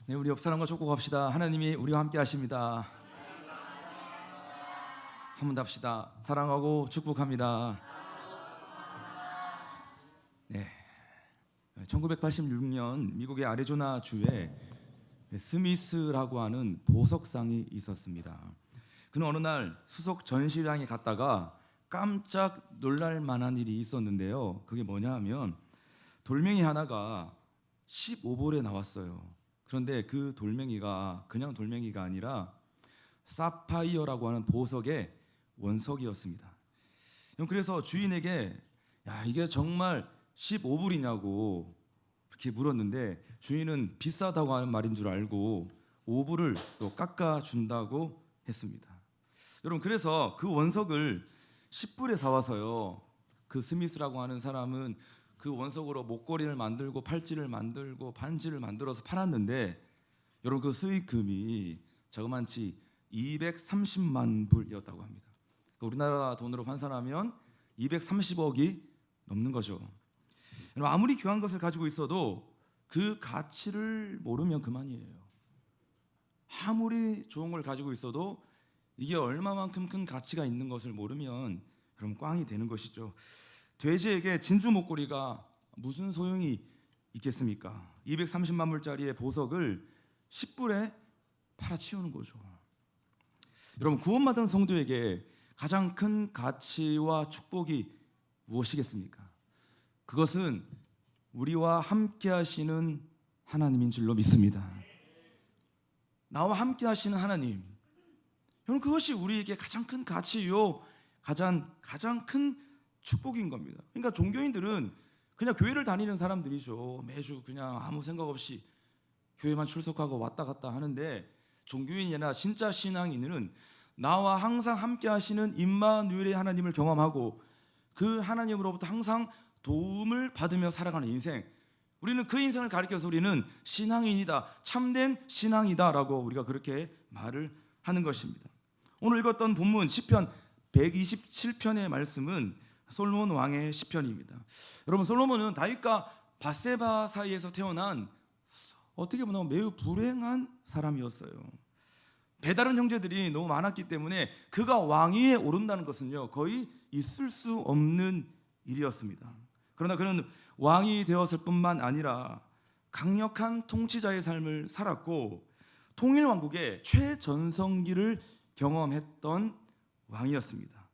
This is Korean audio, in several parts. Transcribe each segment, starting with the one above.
네, 우리 옆 사람과 축복합시다. 하나님이 우리와 함께 하십니다. 한 번 더 합시다. 사랑하고 축복합니다. 네, 1986년 미국의 애리조나 주에 스미스라고 하는 보석상이 있었습니다. 그는 어느 날 수석 전시장에 갔다가 깜짝 놀랄 만한 일이 있었는데요. 그게 뭐냐 하면 돌멩이 하나가 15불에 나왔어요. 그런데 그 돌멩이가 그냥 돌멩이가 아니라 사파이어라고 하는 보석의 원석이었습니다. 그래서 주인에게 야, 이게 정말 15불이냐고 그렇게 물었는데 주인은 비싸다고 하는 말인 줄 알고 5불을 또 깎아준다고 했습니다. 여러분, 그래서 그 원석을 10불에 사와서요, 그 스미스라고 하는 사람은 그 원석으로 목걸이를 만들고 팔찌를 만들고 반지를 만들어서 팔았는데, 여러분, 그 수익금이 자그만치 230만 불이었다고 합니다. 우리나라 돈으로 환산하면 230억이 넘는 거죠. 아무리 귀한 것을 가지고 있어도 그 가치를 모르면 그만이에요. 아무리 좋은 걸 가지고 있어도 이게 얼마만큼 큰 가치가 있는 것을 모르면 그럼 꽝이 되는 것이죠. 돼지에게 진주 목걸이가 무슨 소용이 있겠습니까? 230만 불짜리의 보석을 10불에 팔아치우는 거죠. 여러분, 구원받은 성도에게 가장 큰 가치와 축복이 무엇이겠습니까? 그것은 우리와 함께 하시는 하나님인 줄로 믿습니다. 나와 함께 하시는 하나님, 여러분, 그것이 우리에게 가장 큰 가치요, 가장 큰 축복인 겁니다. 그러니까 종교인들은 그냥 교회를 다니는 사람들이죠. 매주 그냥 아무 생각 없이 교회만 출석하고 왔다 갔다 하는데, 종교인이나 진짜 신앙인은 나와 항상 함께 하시는 임마누엘의 하나님을 경험하고 그 하나님으로부터 항상 도움을 받으며 살아가는 인생, 우리는 그 인생을 가리켜서 우리는 신앙인이다, 참된 신앙이다 라고 우리가 그렇게 말을 하는 것입니다. 오늘 읽었던 본문 시편 127편의 말씀은 솔로몬 왕의 시편입니다. 여러분, 솔로몬은 다윗과 밧세바 사이에서 태어난 어떻게 보면 매우 불행한 사람이었어요. 배다른 형제들이 너무 많았기 때문에 그가 왕위에 오른다는 것은요, 거의 있을 수 없는 일이었습니다. 그러나 그는 왕이 되었을 뿐만 아니라 강력한 통치자의 삶을 살았고 통일왕국의 최전성기를 경험했던 왕이었습니다.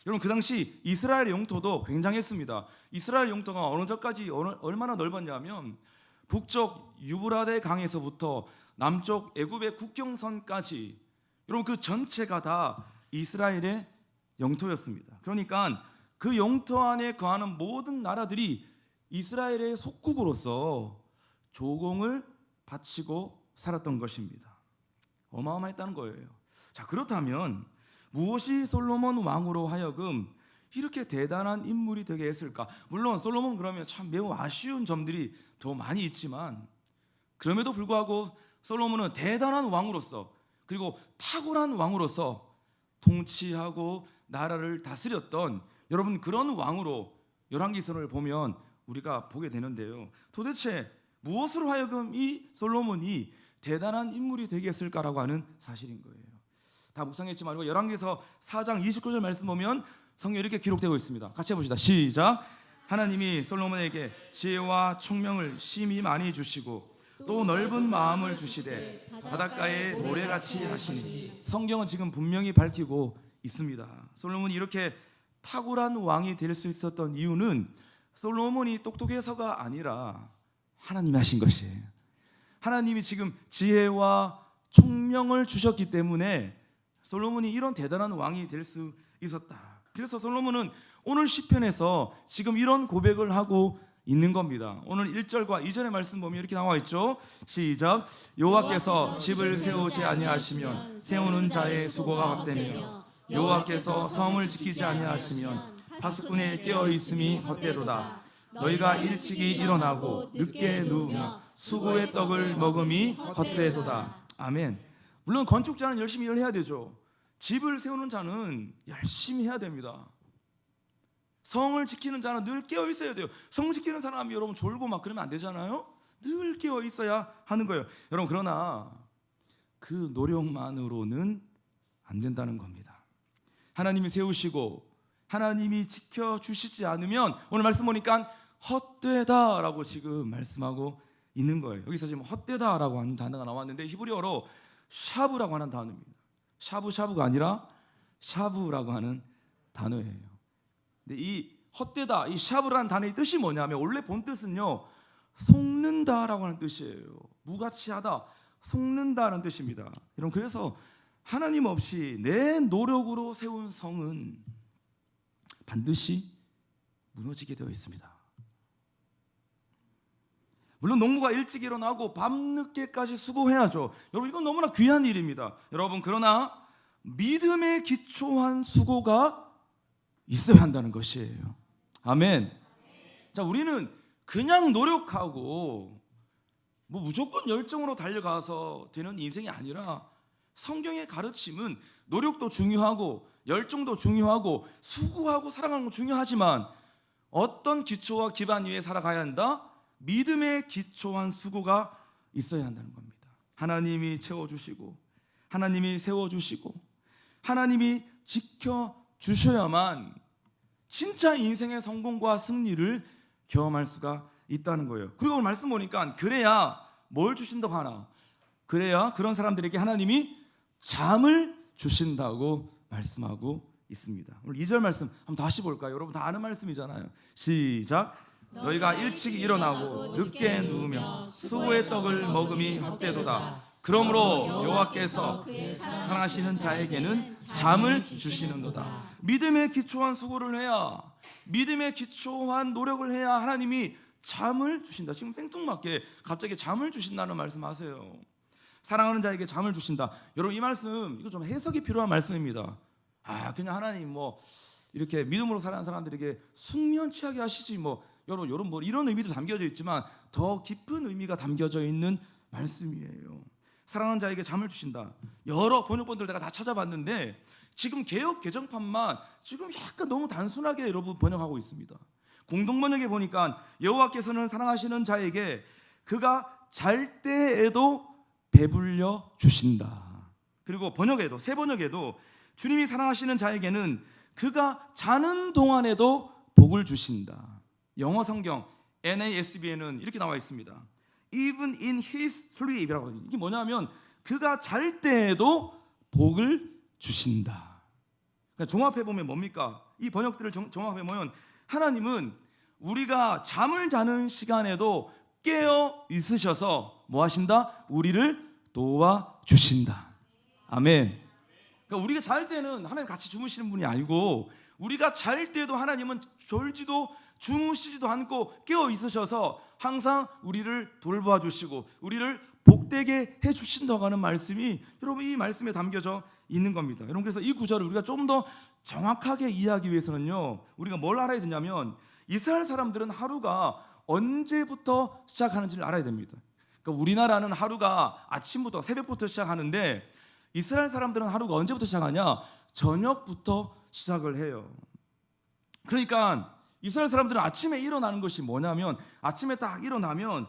여러분, 그 당시 이스라엘의 영토도 굉장했습니다. 이스라엘 영토가 어느 저까지 얼마나 넓었냐면 북쪽 유브라데 강에서부터 남쪽 애굽의 국경선까지, 여러분, 그 전체가 다 이스라엘의 영토였습니다. 그러니까 그 영토 안에 거하는 모든 나라들이 이스라엘의 속국으로서 조공을 바치고 살았던 것입니다. 어마어마했다는 거예요. 자, 그렇다면 무엇이 솔로몬 왕으로 하여금 이렇게 대단한 인물이 되게 했을까? 물론 솔로몬 그러면 참 매우 아쉬운 점들이 더 많이 있지만, 그럼에도 불구하고 솔로몬은 대단한 왕으로서, 그리고 탁월한 왕으로서 통치하고 나라를 다스렸던, 여러분, 그런 왕으로 열왕기서를 보면 우리가 보게 되는데요, 도대체 무엇으로 하여금 이 솔로몬이 대단한 인물이 되게 했을까라고 하는 사실인 거예요. 다 묵상했지 말고 열왕기서 4장 29절 말씀 보면 성경에 이렇게 기록되고 있습니다. 같이 해봅시다. 시작. 하나님이 솔로몬에게 지혜와 총명을 심히 많이 주시고 또 넓은 마음을 주시되 바닷가에 모래같이 하시니. 성경은 지금 분명히 밝히고 있습니다. 솔로몬이 이렇게 탁월한 왕이 될 수 있었던 이유는 솔로몬이 똑똑해서가 아니라 하나님이 하신 것이에요. 하나님이 지금 지혜와 총명을 주셨기 때문에 솔로몬이 이런 대단한 왕이 될 수 있었다. 그래서 솔로몬은 오늘 시편에서 지금 이런 고백을 하고 있는 겁니다. 오늘 1절과 2절의 말씀 보면 이렇게 나와 있죠. 시작. 여호와께서 집을 세우지 아니하시면 세우는 자의 수고가 헛되며 여호와께서 성을 지키지 아니하시면 파수꾼의 깨어 있음이 헛되도다. 너희가 일찍이 일어나고 늦게 누우며 수고의 떡을 먹음이 헛되도다. 아멘. 물론 건축자는 열심히 일해야 되죠. 집을 세우는 자는 열심히 해야 됩니다. 성을 지키는 자는 늘 깨어 있어야 돼요. 성 지키는 사람이 여러분 졸고 막 그러면 안 되잖아요. 늘 깨어 있어야 하는 거예요. 여러분, 그러나 그 노력만으로는 안 된다는 겁니다. 하나님이 세우시고 하나님이 지켜주시지 않으면 오늘 말씀 보니까 헛되다라고 지금 말씀하고 있는 거예요. 여기서 지금 헛되다라고 하는 단어가 나왔는데 히브리어로 샤브라고 하는 단어입니다. 샤브샤브가 아니라 샤브라고 하는 단어예요. 근데 이 헛되다, 이 샤브라는 단어의 뜻이 뭐냐면 원래 본 뜻은요, 속는다라고 하는 뜻이에요. 무가치하다, 속는다라는 뜻입니다. 여러분, 그래서 하나님 없이 내 노력으로 세운 성은 반드시 무너지게 되어 있습니다. 물론 농부가 일찍 일어나고 밤늦게까지 수고해야죠. 여러분, 이건 너무나 귀한 일입니다. 여러분, 그러나 믿음에 기초한 수고가 있어야 한다는 것이에요. 아멘. 자, 우리는 그냥 노력하고 뭐 무조건 열정으로 달려가서 되는 인생이 아니라 성경의 가르침은 노력도 중요하고 열정도 중요하고 수고하고 사랑하는 건 중요하지만 어떤 기초와 기반 위에 살아가야 한다? 믿음에 기초한 수고가 있어야 한다는 겁니다. 하나님이 채워주시고 하나님이 세워주시고 하나님이 지켜주셔야만 진짜 인생의 성공과 승리를 경험할 수가 있다는 거예요. 그리고 오늘 말씀 보니까 그래야 뭘 주신다고 하나? 그래야 그런 사람들에게 하나님이 잠을 주신다고 말씀하고 있습니다. 오늘 2절 말씀 한번 다시 볼까요? 여러분 다 아는 말씀이잖아요. 시작. 너희가 일찍 일어나고 늦게 누우며 수고의 떡을 먹음이 헛되도다. 그러므로 여호와께서 사랑하시는 자에게는 잠을 주시는도다. 믿음에 기초한 수고를 해야, 믿음에 기초한 노력을 해야 하나님이 잠을 주신다. 지금 생뚱맞게 갑자기 잠을 주신다는 말씀하세요. 사랑하는 자에게 잠을 주신다. 여러분, 이 말씀 이거 좀 해석이 필요한 말씀입니다. 그냥 하나님 뭐 이렇게 믿음으로 살아가는 사람들에게 숙면 취하게 하시지 뭐 여러분 뭐 이런 의미도 담겨져 있지만 더 깊은 의미가 담겨져 있는 말씀이에요. 사랑하는 자에게 잠을 주신다. 여러 번역본들 내가 다 찾아봤는데 지금 개역 개정판만 지금 약간 너무 단순하게 여러분 번역하고 있습니다. 공동번역에 보니까 여호와께서는 사랑하시는 자에게 그가 잘 때에도 배불려 주신다. 그리고 번역에도 새 번역에도 주님이 사랑하시는 자에게는 그가 자는 동안에도 복을 주신다. 영어 성경 NASB에는 이렇게 나와 있습니다. Even in his sleep이라고 하거든요. 이게 뭐냐면 그가 잘 때에도 복을 주신다. 그러니까 종합해 보면 뭡니까? 이 번역들을 종합해 보면 하나님은 우리가 잠을 자는 시간에도 깨어 있으셔서 뭐 하신다? 우리를 도와주신다. 아멘. 그러니까 우리가 잘 때는 하나님 같이 주무시는 분이 아니고 우리가 잘 때도 하나님은 졸지도 주무시지도 않고 깨어 있으셔서 항상 우리를 돌봐 주시고 우리를 복되게 해 주신다고 하는 말씀이 여러분 이 말씀에 담겨져 있는 겁니다. 여러분, 그래서 이 구절을 우리가 좀 더 정확하게 이해하기 위해서는요, 우리가 뭘 알아야 되냐면 이스라엘 사람들은 하루가 언제부터 시작하는지를 알아야 됩니다. 그러니까 우리나라는 하루가 아침부터 새벽부터 시작하는데 이스라엘 사람들은 하루가 언제부터 시작하냐? 저녁부터 시작을 해요. 그러니까 이스라엘 사람들은 아침에 일어나는 것이 뭐냐면 아침에 딱 일어나면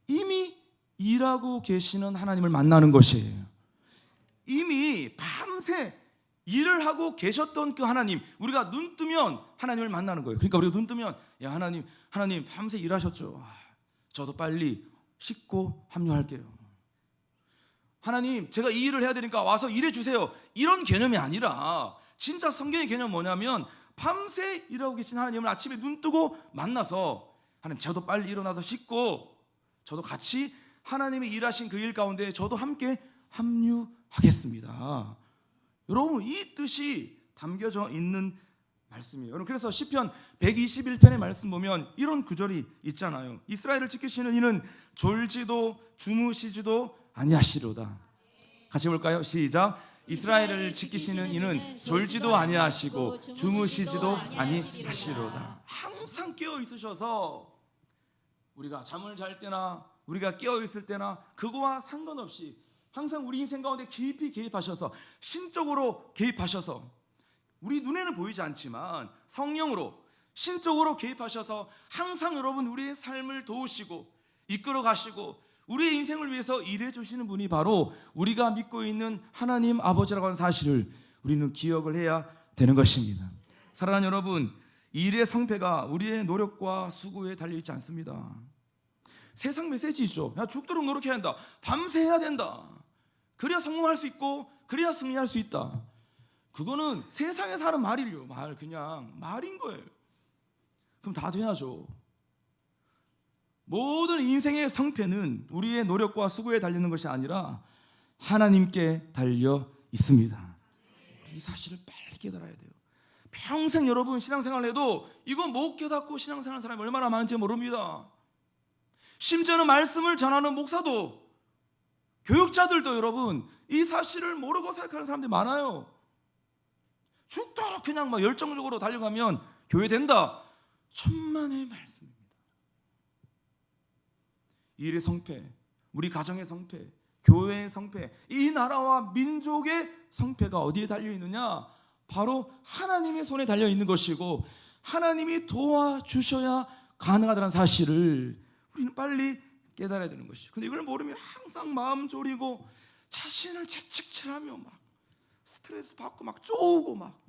이미 일하고 계시는 하나님을 만나는 것이에요. 이미 밤새 일을 하고 계셨던 그 하나님, 우리가 눈 뜨면 하나님을 만나는 거예요. 그러니까 우리가 눈 뜨면 야 하나님 밤새 일하셨죠. 저도 빨리 씻고 합류할게요. 하나님 제가 이 일을 해야 되니까 와서 일해 주세요. 이런 개념이 아니라 진짜 성경의 개념은 뭐냐면 밤새 일하고 계신 하나님을 아침에 눈 뜨고 만나서 하나님 저도 빨리 일어나서 씻고 저도 같이 하나님이 일하신 그 일 가운데 저도 함께 합류하겠습니다. 여러분 이 뜻이 담겨져 있는 말씀이에요. 여러분 그래서 시편 121편의 말씀 보면 이런 구절이 있잖아요. 이스라엘을 지키시는 이는 졸지도 주무시지도 아니하시로다. 같이 볼까요? 시작. 이스라엘을 지키시는 이는 졸지도 아니하시고 주무시지도 아니하시로다. 항상 깨어 있으셔서 우리가 잠을 잘 때나 우리가 깨어 있을 때나 그거와 상관없이 항상 우리 인생 가운데 깊이 개입하셔서 신적으로 개입하셔서 우리 눈에는 보이지 않지만 성령으로 신적으로 개입하셔서 항상 여러분 우리의 삶을 도우시고 이끌어 가시고 우리의 인생을 위해서 일해 주시는 분이 바로 우리가 믿고 있는 하나님 아버지라고 하는 사실을 우리는 기억을 해야 되는 것입니다. 사랑하는 여러분, 일의 성패가 우리의 노력과 수고에 달려있지 않습니다. 세상 메시지죠. 야, 죽도록 노력해야 한다, 밤새 해야 된다, 그래야 성공할 수 있고 그래야 승리할 수 있다. 그거는 세상에서 하는 말이에요. 그냥 말인 거예요. 그럼 다 돼야죠. 모든 인생의 성패는 우리의 노력과 수고에 달리는 것이 아니라 하나님께 달려 있습니다. 이 사실을 빨리 깨달아야 돼요. 평생 여러분 신앙생활을 해도 이거 못 깨닫고 신앙생활하는 사람이 얼마나 많은지 모릅니다. 심지어는 말씀을 전하는 목사도, 교육자들도 여러분 이 사실을 모르고 생각하는 사람들이 많아요. 죽도록 그냥 막 열정적으로 달려가면 교회 된다. 천만의 말씀입니다. 일의 성패, 우리 가정의 성패, 교회의 성패, 이 나라와 민족의 성패가 어디에 달려있느냐? 바로 하나님의 손에 달려있는 것이고 하나님이 도와주셔야 가능하다는 사실을 우리는 빨리 깨달아야 되는 것이죠. 근데 이걸 모르면 항상 마음 졸이고 자신을 채찍질하며 막 스트레스 받고 막 쪼우고 막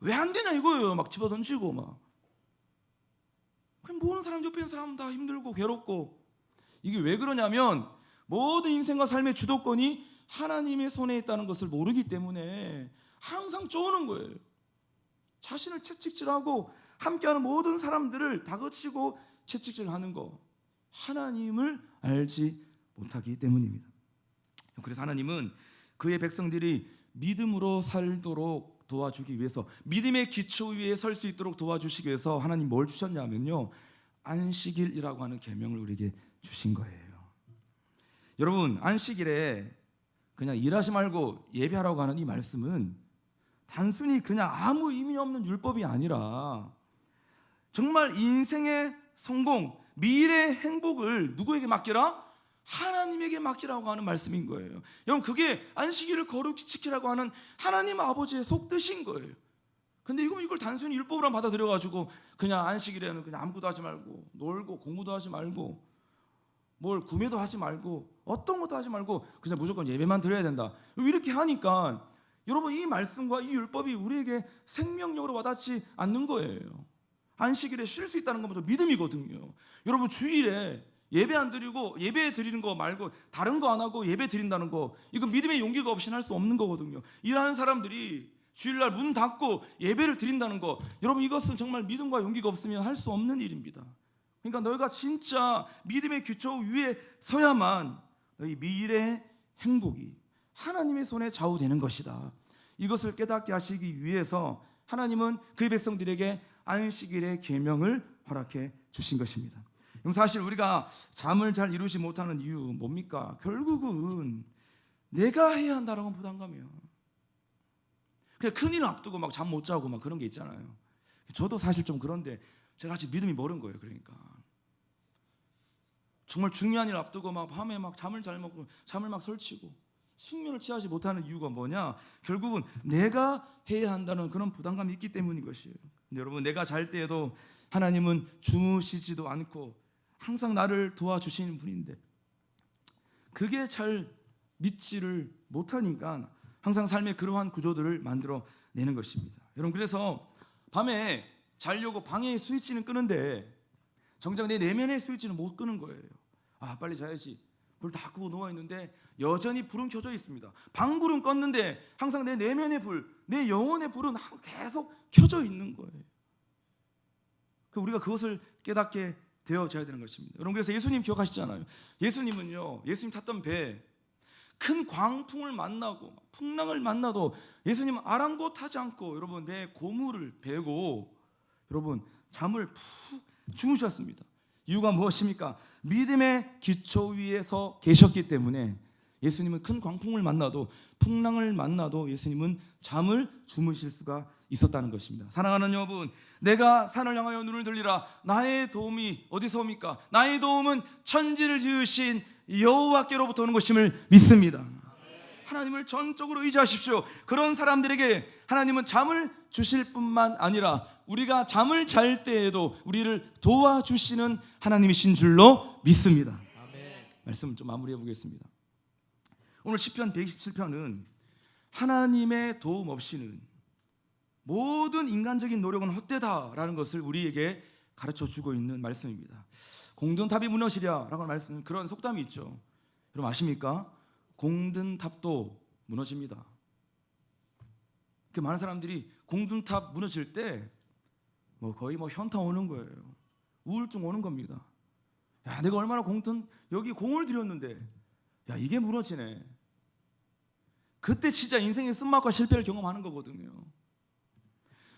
왜 안 되냐 이거예요. 막 집어던지고 막. 그냥 모르는 사람 옆에 있는 사람 다 힘들고 괴롭고. 이게 왜 그러냐면 모든 인생과 삶의 주도권이 하나님의 손에 있다는 것을 모르기 때문에 항상 쪼는 거예요. 자신을 채찍질하고 함께하는 모든 사람들을 다그치고 채찍질하는 거, 하나님을 알지 못하기 때문입니다. 그래서 하나님은 그의 백성들이 믿음으로 살도록 도와주기 위해서, 믿음의 기초 위에 설 수 있도록 도와주시기 위해서 하나님 뭘 주셨냐면요, 안식일이라고 하는 계명을 우리에게 주신 거예요. 여러분, 안식일에 그냥 일하지 말고 예배하라고 하는 이 말씀은 단순히 그냥 아무 의미 없는 율법이 아니라 정말 인생의 성공, 미래의 행복을 누구에게 맡기라? 하나님에게 맡기라고 하는 말씀인 거예요. 여러분, 그게 안식일을 거룩히 지키라고 하는 하나님 아버지의 속뜻인 거예요. 근데 이걸 단순히 율법으로 받아들여가지고 그냥 안식일에는 그냥 아무것도 하지 말고 놀고 공부도 하지 말고 뭘 구매도 하지 말고 어떤 것도 하지 말고 그냥 무조건 예배만 드려야 된다, 이렇게 하니까 여러분 이 말씀과 이 율법이 우리에게 생명력으로 와닿지 않는 거예요. 안식일에 쉴 수 있다는 것부터 믿음이거든요. 여러분, 주일에 예배 안 드리고 예배 드리는 거 말고 다른 거 안 하고 예배 드린다는 거, 이건 믿음의 용기가 없이는 할 수 없는 거거든요. 일하는 사람들이 주일날 문 닫고 예배를 드린다는 거, 여러분 이것은 정말 믿음과 용기가 없으면 할 수 없는 일입니다. 그러니까 너희가 진짜 믿음의 기초 위에 서야만 너희 미래의 행복이 하나님의 손에 좌우되는 것이다. 이것을 깨닫게 하시기 위해서 하나님은 그의 백성들에게 안식일의 계명을 허락해 주신 것입니다. 그럼 사실 우리가 잠을 잘 이루지 못하는 이유 뭡니까? 결국은 내가 해야 한다는 부담감이에요. 그냥 큰일 앞두고 막 잠 못 자고 막 그런 게 있잖아요. 저도 사실 좀 그런데 제가 아직 믿음이 멀은 거예요. 그러니까 정말 중요한 일 앞두고 막 밤에 막 잠을 잘 먹고 잠을 막 설치고 숙면을 취하지 못하는 이유가 뭐냐? 결국은 내가 해야 한다는 그런 부담감이 있기 때문인 것이에요. 근데 여러분, 내가 잘 때에도 하나님은 주무시지도 않고 항상 나를 도와주시는 분인데 그게 잘 믿지를 못하니까 항상 삶의 그러한 구조들을 만들어 내는 것입니다. 여러분, 그래서 밤에 자려고 방에 스위치는 끄는데 정작 내 내면의 스위치는 못 끄는 거예요. 아, 빨리 자야지. 불 다 끄고 누워있는데 여전히 불은 켜져 있습니다. 방불은 껐는데 항상 내 내면의 불, 내 영혼의 불은 계속 켜져 있는 거예요. 우리가 그것을 깨닫게 되어져야 되는 것입니다. 여러분, 그래서 예수님 기억하시잖아요. 예수님은요, 예수님 탔던 배, 큰 광풍을 만나고 풍랑을 만나도 예수님은 아랑곳하지 않고 여러분 배 고무를 베고 여러분 잠을 푹 주무셨습니다. 이유가 무엇입니까? 믿음의 기초 위에서 계셨기 때문에 예수님은 큰 광풍을 만나도 풍랑을 만나도 예수님은 잠을 주무실 수가 있었다는 것입니다. 사랑하는 여러분, 내가 산을 향하여 눈을 들리라. 나의 도움이 어디서 옵니까? 나의 도움은 천지를 지으신 여호와께로부터 오는 것임을 믿습니다. 하나님을 전적으로 의지하십시오. 그런 사람들에게 하나님은 잠을 주실 뿐만 아니라 우리가 잠을 잘 때에도 우리를 도와주시는 하나님이신 줄로 믿습니다. 아멘. 말씀을 좀 마무리해 보겠습니다. 오늘 시편 127편은 하나님의 도움 없이는 모든 인간적인 노력은 헛되다라는 것을 우리에게 가르쳐 주고 있는 말씀입니다. 공든탑이 무너지랴라고 말씀, 그런 속담이 있죠. 여러분 아십니까? 공든탑도 무너집니다. 많은 사람들이 공든탑 무너질 때 거의 현타 오는 거예요. 우울증 오는 겁니다. 야, 내가 얼마나 여기 공을 들였는데 야, 이게 무너지네. 그때 진짜 인생의 쓴맛과 실패를 경험하는 거거든요.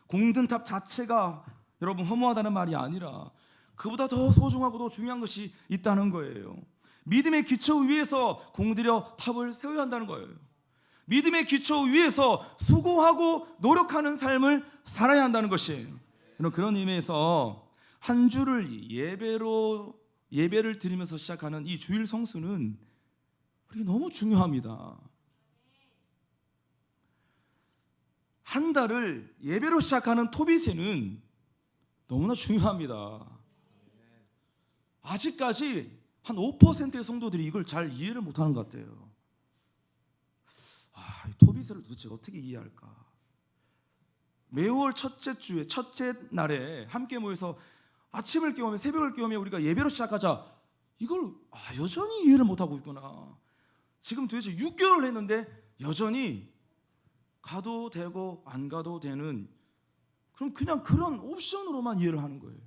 공든탑 자체가 여러분 허무하다는 말이 아니라 그보다 더 소중하고 더 중요한 것이 있다는 거예요. 믿음의 기초 위에서 공들여 탑을 세워야 한다는 거예요. 믿음의 기초 위에서 수고하고 노력하는 삶을 살아야 한다는 것이에요. 그런 의미에서 한 주를 예배를 드리면서 시작하는 이 주일 성수는 우리 너무 중요합니다. 한 달을 예배로 시작하는 토비세는 너무나 중요합니다. 아직까지 한 5%의 성도들이 이걸 잘 이해를 못하는 것 같아요. 토비세를 도대체 어떻게 이해할까? 매월 첫째 주에 첫째 날에 함께 모여서 아침을 깨우며 새벽을 깨우며 우리가 예배로 시작하자. 이걸 여전히 이해를 못하고 있구나. 지금 도대체 6개월을 했는데 여전히 가도 되고 안 가도 되는 그냥 그런 옵션으로만 이해를 하는 거예요.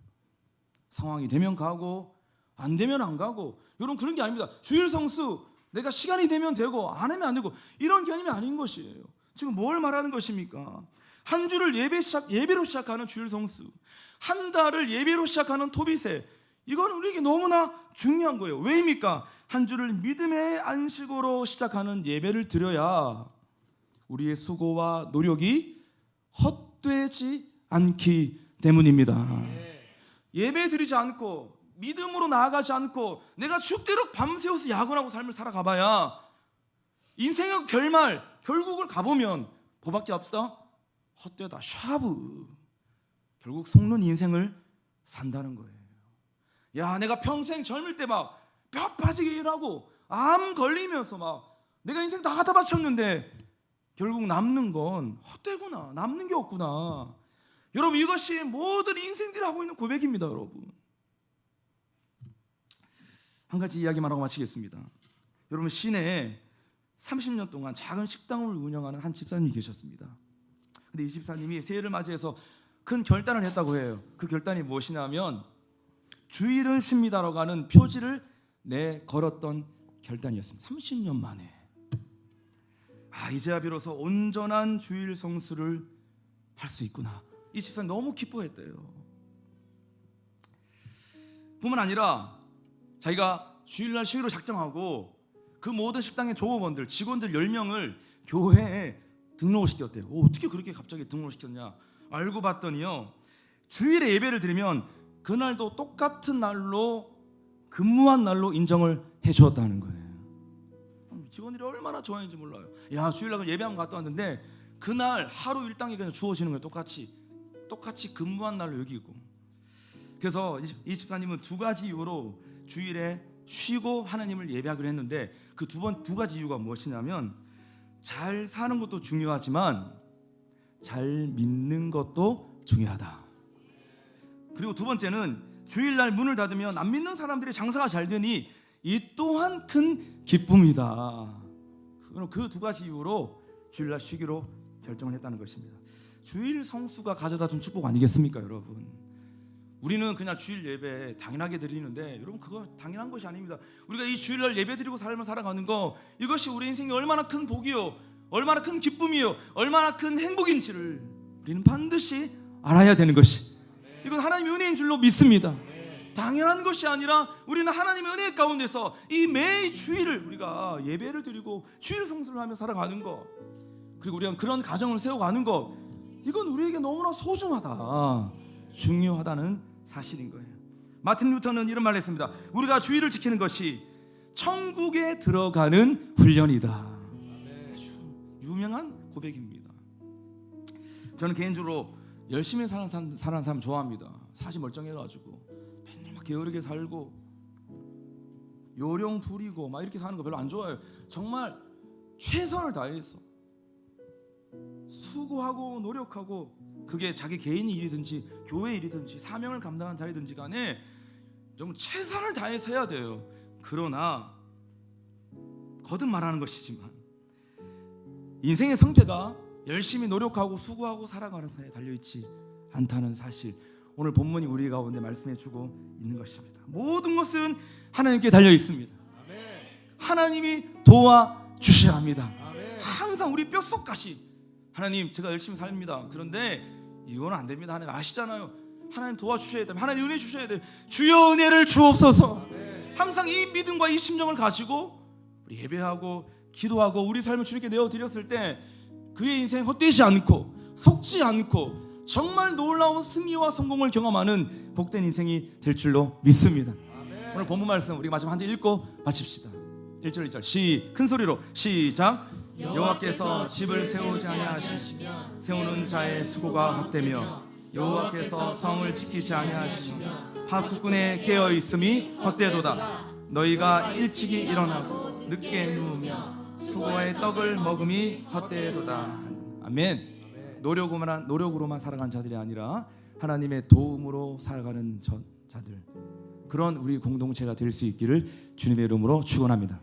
상황이 되면 가고 안 되면 안 가고, 여러분 그런 게 아닙니다. 주일 성수 내가 시간이 되면 되고 안 하면 안 되고 이런 개념이 아닌 것이에요. 지금 뭘 말하는 것입니까? 한 주를 예배로 시작하는 주일 성수, 한 달을 예배로 시작하는 토비세, 이건 우리에게 너무나 중요한 거예요. 왜입니까? 한 주를 믿음의 안식으로 시작하는 예배를 드려야 우리의 수고와 노력이 헛되지 않기 때문입니다. 예배 드리지 않고 믿음으로 나아가지 않고 내가 죽도록 밤새워서 야근하고 삶을 살아가봐야 인생의 결국을 가보면 뭐밖에 없어? 헛되다, 샤브. 결국 속는 인생을 산다는 거예요. 야, 내가 평생 젊을 때 막 뼈 빠지게 일하고 암 걸리면서 내가 인생 다 갖다 바쳤는데 결국 남는 건 헛되구나, 남는 게 없구나. 여러분 이것이 모든 인생들이 하고 있는 고백입니다. 여러분 한 가지 이야기만 하고 마치겠습니다. 여러분 시내에 30년 동안 작은 식당을 운영하는 한 집사님이 계셨습니다. 근데 이 집사님이 새해를 맞이해서 큰 결단을 했다고 해요. 그 결단이 무엇이냐면 주일은 쉽니다라고 하는 표지를 걸었던 결단이었습니다. 30년 만에 이제야 비로소 온전한 주일 성수를 할 수 있구나. 이 집사님 너무 기뻐했대요. 뿐만 아니라 자기가 주일날 휴일로 작정하고 그 모든 식당의 조업원들, 직원들 10명을 교회에 등록을 시켰대요. 어떻게 그렇게 갑자기 등록을 시켰냐? 알고 봤더니요, 주일에 예배를 드리면 그날도 똑같은 날로 근무한 날로 인정을 해주었다는 거예요. 직원들이 얼마나 좋아했는지 몰라요. 야, 주일날 예배하면 갔다 왔는데 그날 하루 일당이 그냥 주어지는 거예요. 똑같이 근무한 날로 여기고. 그래서 이 집사님은 두 가지 이유로 주일에 쉬고 하나님을 예배하기로 했는데 그 두 가지 이유가 무엇이냐면 잘 사는 것도 중요하지만 잘 믿는 것도 중요하다. 그리고 두 번째는 주일날 문을 닫으면 안 믿는 사람들이 장사가 잘 되니 이 또한 큰 기쁨이다. 그 두 가지 이유로 주일날 쉬기로 결정을 했다는 것입니다. 주일 성수가 가져다준 축복 아니겠습니까, 여러분? 우리는 그냥 주일 예배 당연하게 드리는데 여러분 그거 당연한 것이 아닙니다. 우리가 이 주일날 예배 드리고 삶을 살아가는 거, 이것이 우리 인생에 얼마나 큰 복이요, 얼마나 큰 기쁨이요, 얼마나 큰 행복인지를 우리는 반드시 알아야 되는 것이, 이건 하나님의 은혜인 줄로 믿습니다. 당연한 것이 아니라 우리는 하나님의 은혜 가운데서 이 매 주일을 우리가 예배를 드리고 주일 성수를 하며 살아가는 것, 그리고 우리가 그런 가정을 세워가는 것, 이건 우리에게 너무나 소중하다, 중요하다는 사실인 거예요. 마틴 루터는 이런 말을 했습니다. 우리가 주일을 지키는 것이 천국에 들어가는 훈련이다. 아주 유명한 고백입니다. 저는 개인적으로 열심히 사는 사람 좋아합니다. 사실 멀쩡해가지고 맨날 막 게으르게 살고 요령 부리고 막 이렇게 사는 거 별로 안 좋아해요. 정말 최선을 다해서 수고하고 노력하고, 그게 자기 개인의 일이든지 교회 일이든지 사명을 감당한 자이든지 간에 좀 최선을 다해서 해야 돼요. 그러나 거듭 말하는 것이지만 인생의 성패가 열심히 노력하고 수고하고 살아가는 사이에 달려있지 않다는 사실, 오늘 본문이 우리 가운데 말씀해주고 있는 것입니다. 모든 것은 하나님께 달려있습니다. 하나님이 도와주셔야 합니다. 항상 우리 뼛속까지 하나님, 제가 열심히 삽니다. 그런데 이거는 안 됩니다. 하나님 아시잖아요. 하나님 도와주셔야 됩니다. 하나님 은혜 주셔야 돼요. 주여 은혜를 주옵소서. 항상 이 믿음과 이 심정을 가지고 우리 예배하고 기도하고 우리 삶을 주님께 내어드렸을 때 그의 인생 헛되지 않고 속지 않고 정말 놀라운 승리와 성공을 경험하는 복된 인생이 될 줄로 믿습니다. 오늘 본문 말씀 우리 마지막 한 절 읽고 마칩시다. 1절 2절 큰 소리로 시작. 여호와께서 집을 세우지 아니하시며 세우는 자의 수고가 헛되며 여호와께서 성을 지키지 아니하시며 하수꾼의 깨어 있음이 헛되도다. 너희가 일찍이 일어나고 늦게 누우며 수고의 떡을 먹음이 헛되도다. 아멘. 노력으로만 살아가는 자들이 아니라 하나님의 도움으로 살아가는 자들, 그런 우리 공동체가 될 수 있기를 주님의 이름으로 축원합니다.